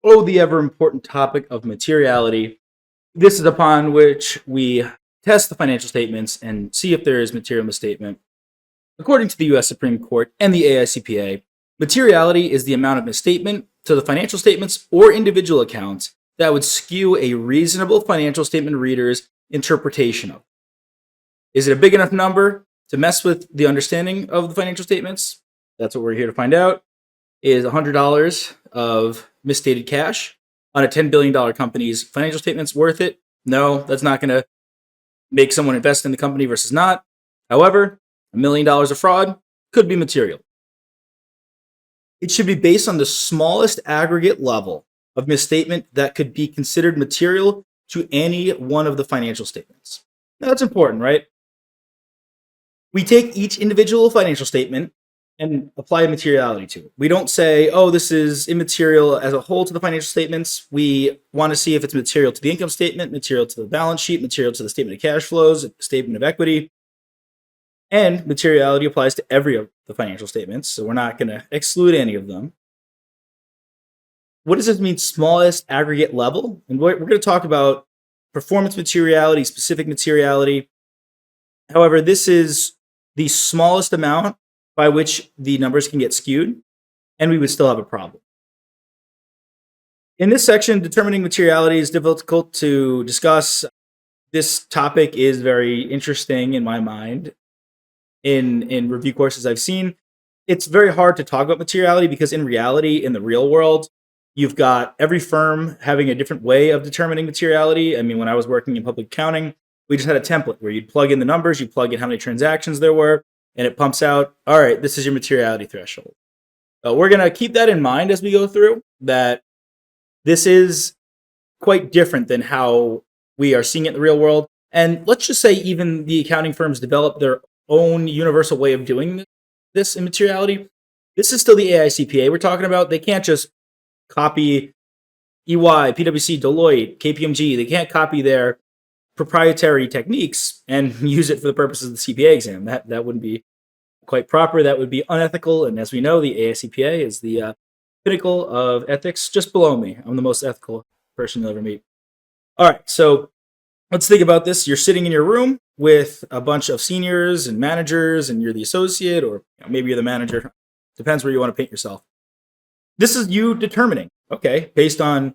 Oh, the ever important topic of materiality. This is upon which we test the financial statements and see if there is material misstatement. According to the US Supreme Court and the AICPA, materiality is the amount of misstatement to the financial statements or individual accounts that would skew a reasonable financial statement reader's interpretation of. Is it a big enough number to mess with the understanding of the financial statements? That's what we're here to find out. Is $100 of misstated cash on a $10 billion company's financial statements worth it? No, that's not going to make someone invest in the company versus not. However, $1 million of fraud could be material. It should be based on the smallest aggregate level of misstatement that could be considered material to any one of the financial statements. Now, that's important, right? We take each individual financial statement and apply materiality to it. We don't say, oh, this is immaterial as a whole to the financial statements. We want to see if it's material to the income statement, material to the balance sheet, material to the statement of cash flows, statement of equity. And materiality applies to every of the financial statements, so we're not going to exclude any of them. What does this mean, smallest aggregate level? And we're going to talk about performance materiality, specific materiality. However, this is the smallest amount by which the numbers can get skewed, and we would still have a problem. In this section, determining materiality is difficult to discuss. This topic is very interesting in my mind. In review courses I've seen, it's very hard to talk about materiality because in reality, in the real world, you've got every firm having a different way of determining materiality. I mean, when I was working in public accounting, we just had a template where you'd plug in the numbers, you plug in how many transactions there were, and it pumps out, all right, this is your materiality threshold. We're going to keep that in mind as we go through, that this is quite different than how we are seeing it in the real world. And let's just say even the accounting firms develop their own universal way of doing this in materiality. This is still the AICPA we're talking about. They can't just copy EY, PwC, Deloitte, KPMG. They can't copy their proprietary techniques and use it for the purposes of the CPA exam. That wouldn't be quite proper. That would be unethical. And as we know, the AICPA is the pinnacle of ethics, just below me. I'm the most ethical person you'll ever meet. All right, so let's think about this. You're sitting in your room with a bunch of seniors and managers, and you're the associate, or maybe you're the manager. Depends where you want to paint yourself. This is you determining, okay, based on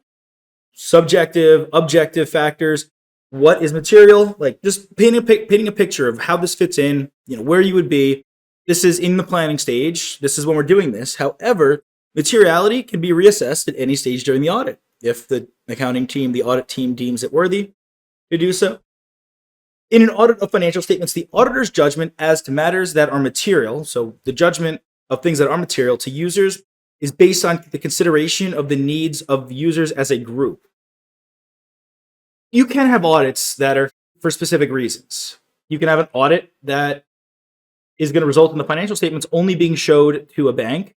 subjective, objective factors, what is material? Like just painting a picture of how this fits in, where you would be. This is in the planning stage. This is when we're doing this. However, materiality can be reassessed at any stage during the audit if the accounting team, the audit team deems it worthy to do so. In an audit of financial statements, the auditor's judgment as to matters that are material, so the judgment of things that are material to users, is based on the consideration of the needs of users as a group. You can have audits that are for specific reasons. You can have an audit that is going to result in the financial statements only being showed to a bank.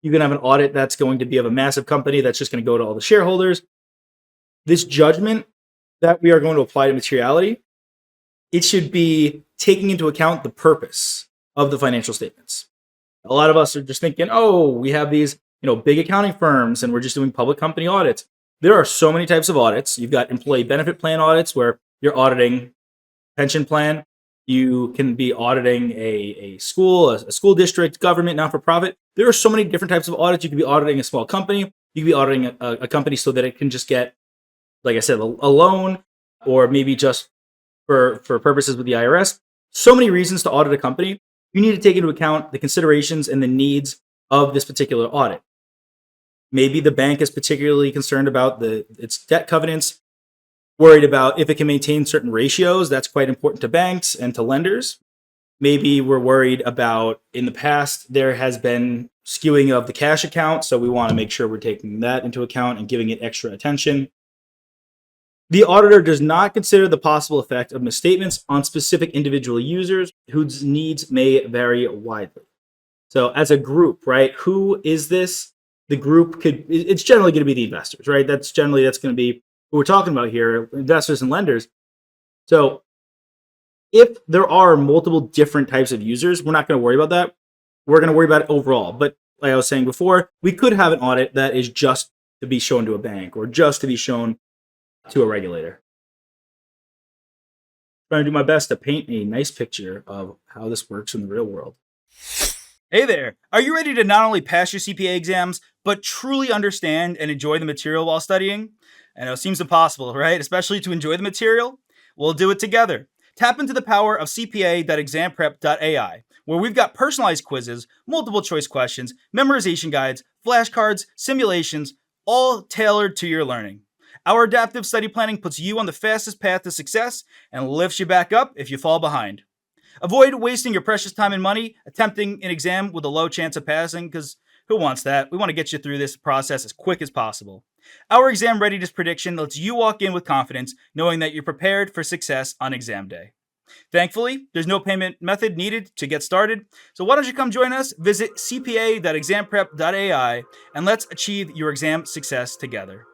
You can have an audit that's going to be of a massive company that's just going to go to all the shareholders. This judgment that we are going to apply to materiality, it should be taking into account the purpose of the financial statements. A lot of us are just thinking, oh, we have these, big accounting firms and we're just doing public company audits. There are so many types of audits. You've got employee benefit plan audits where you're auditing pension plan. You can be auditing a school, a school district, government, not-for-profit. There are so many different types of audits. You could be auditing a small company. You could be auditing a company so that it can just get, like I said, a loan, or maybe just for purposes with the IRS. So many reasons to audit a company. You need to take into account the considerations and the needs of this particular audit. Maybe the bank is particularly concerned about its debt covenants, worried about if it can maintain certain ratios. That's quite important to banks and to lenders. Maybe we're worried about, in the past, there has been skewing of the cash account, so we want to make sure we're taking that into account and giving it extra attention. The auditor does not consider the possible effect of misstatements on specific individual users whose needs may vary widely. So as a group, right, who is this? The group it's generally going to be the investors, right? That's going to be who we're talking about here, investors and lenders. So if there are multiple different types of users, we're not going to worry about that. We're going to worry about it overall. But like I was saying before, we could have an audit that is just to be shown to a bank or just to be shown to a regulator. I'm trying to do my best to paint a nice picture of how this works in the real world. Hey there! Are you ready to not only pass your CPA exams, but truly understand and enjoy the material while studying? I know it seems impossible, right? Especially to enjoy the material? We'll do it together. Tap into the power of CPA.examprep.ai, where we've got personalized quizzes, multiple choice questions, memorization guides, flashcards, simulations, all tailored to your learning. Our adaptive study planning puts you on the fastest path to success and lifts you back up if you fall behind. Avoid wasting your precious time and money attempting an exam with a low chance of passing, because who wants that? We want to get you through this process as quick as possible. Our exam readiness prediction lets you walk in with confidence, knowing that you're prepared for success on exam day. Thankfully, there's no payment method needed to get started, so why don't you come join us? Visit cpa.examprep.ai and let's achieve your exam success together.